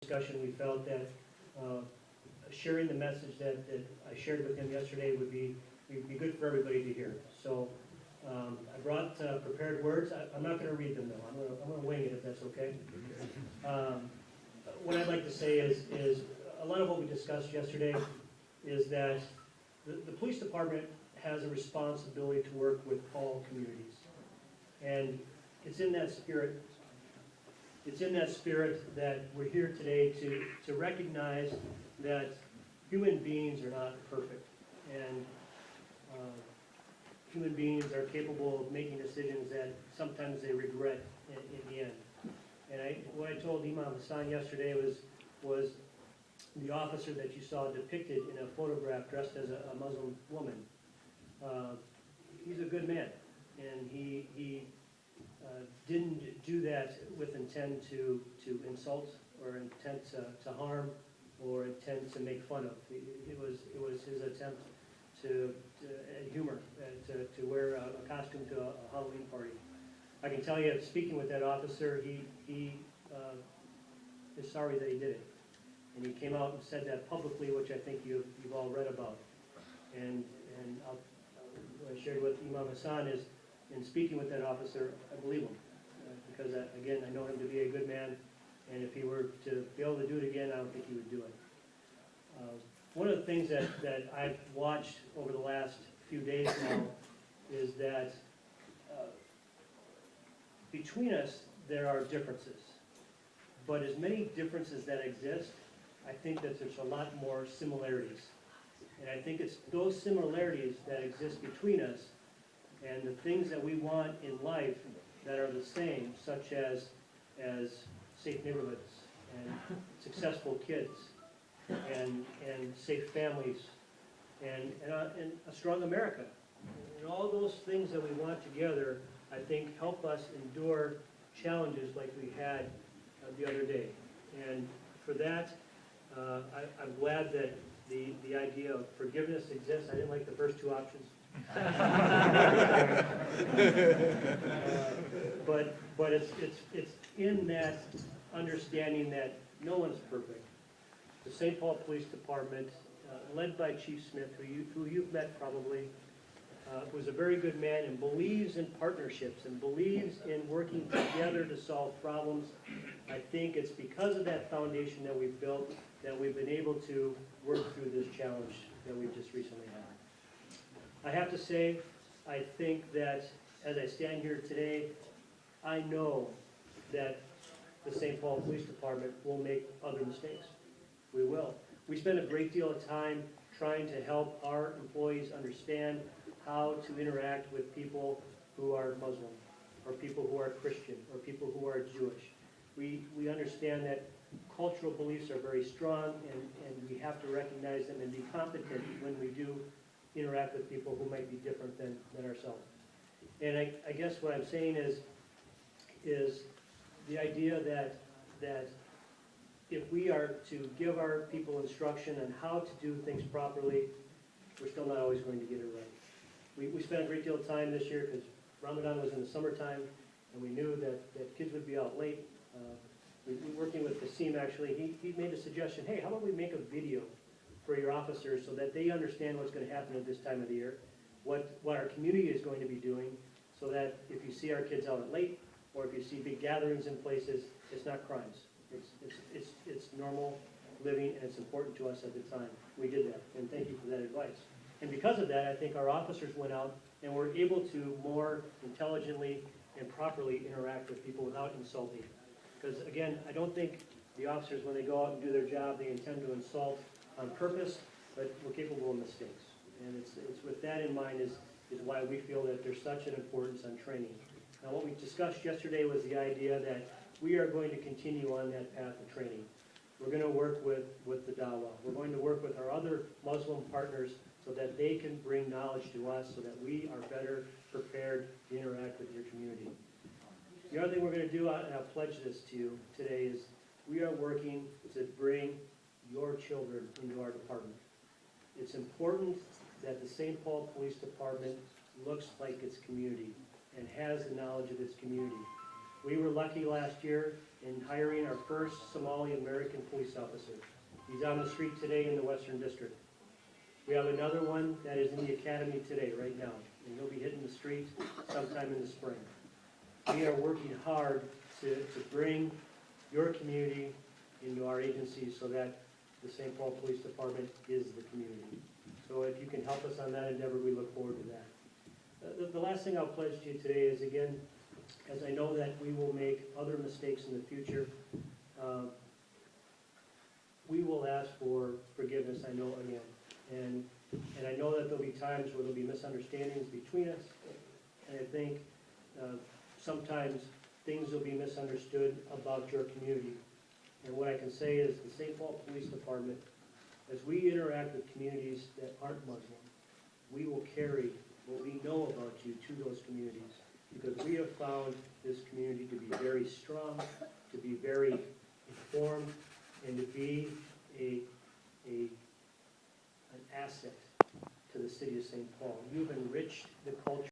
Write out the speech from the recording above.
discussion, we felt that sharing the message that I shared with him yesterday would be good for everybody to hear. So I brought prepared words. I'm not going to read them though. I'm going to wing it if that's okay. What I'd like to say is a lot of what we discussed yesterday is that the police department has a responsibility to work with all communities, and it's in that spirit. It's in that spirit that we're here today to recognize that human beings are not perfect, and human beings are capable of making decisions that sometimes they regret in the end. And what I told Imam Hassan yesterday was the officer that you saw depicted in a photograph dressed as a Muslim woman. He's a good man, and he didn't do that with intent to insult or intent to harm or intent to make fun of. It was his attempt to humor, to wear a costume to a Halloween party. I can tell you, speaking with that officer, he is sorry that he did it. And he came out and said that publicly, which I think you've all read about. And what I shared with Imam Hassan is, in speaking with that officer, I believe him. Because, again, I know him to be a good man, and if he were to be able to do it again, I don't think he would do it. One of the things that I've watched over the last few days now is that between us, there are differences. But as many differences that exist, I think that there's a lot more similarities. And I think it's those similarities that exist between us and the things that we want in life that are the same, such as safe neighborhoods and successful kids and safe families and a strong America. And all those things that we want together, I think, help us endure challenges like we had the other day. And for that, I'm glad that the idea of forgiveness exists. I didn't like the first two options. But it's in that understanding that no one's perfect. The St. Paul Police Department, led by Chief Smith, who you've met probably, was a very good man and believes in partnerships and believes in working together to solve problems. I think it's because of that foundation that we've built that we've been able to work through this challenge that we've just recently had. I have to say, I think that as I stand here today, I know that the St. Paul Police Department will make other mistakes. We will. We spend a great deal of time trying to help our employees understand how to interact with people who are Muslim, or people who are Christian, or people who are Jewish. We understand that cultural beliefs are very strong, and we have to recognize them and be competent when we do interact with people who might be different than ourselves. And I guess what I'm saying is the idea that if we are to give our people instruction on how to do things properly, we're still not always going to get it right. We spent a great deal of time this year because Ramadan was in the summertime, and we knew that kids would be out late. We were working with Kasim, actually. He made a suggestion, hey, how about we make a video for your officers so that they understand what's going to happen at this time of the year, what our community is going to be doing, so that if you see our kids out at late, or if you see big gatherings in places, it's not crimes. It's normal living, and it's important to us at the time. We did that, and thank you for that advice. And because of that, I think our officers went out and were able to more intelligently and properly interact with people without insulting. Because again, I don't think the officers, when they go out and do their job, they intend to insult on purpose, but we're capable of mistakes. And it's with that in mind is why we feel that there's such an importance on training. Now, what we discussed yesterday was the idea that we are going to continue on that path of training. We're going to work with the Dawah. We're going to work with our other Muslim partners so that they can bring knowledge to us so that we are better prepared to interact with your community. The other thing we're going to do, and I'll pledge this to you today, is we are working to bring your children into our department. It's important that the St. Paul Police Department looks like its community and has the knowledge of its community. We were lucky last year in hiring our first Somali-American police officer. He's on the street today in the Western District. We have another one that is in the academy today, right now, and he'll be hitting the street sometime in the spring. We are working hard to bring your community into our agencies so that the St. Paul Police Department is the community. So if you can help us on that endeavor, we look forward to that. The last thing I'll pledge to you today is, again, as I know that we will make other mistakes in the future, we will ask for forgiveness, I know, again. And I know that there'll be times where there'll be misunderstandings between us, and I think sometimes things will be misunderstood about your community. And what I can say is the St. Paul Police Department, as we interact with communities that aren't Muslim, we will carry what we know about you to those communities, because we have found this community to be very strong, to be very informed, and to be an asset to the city of St. Paul. You've enriched the culture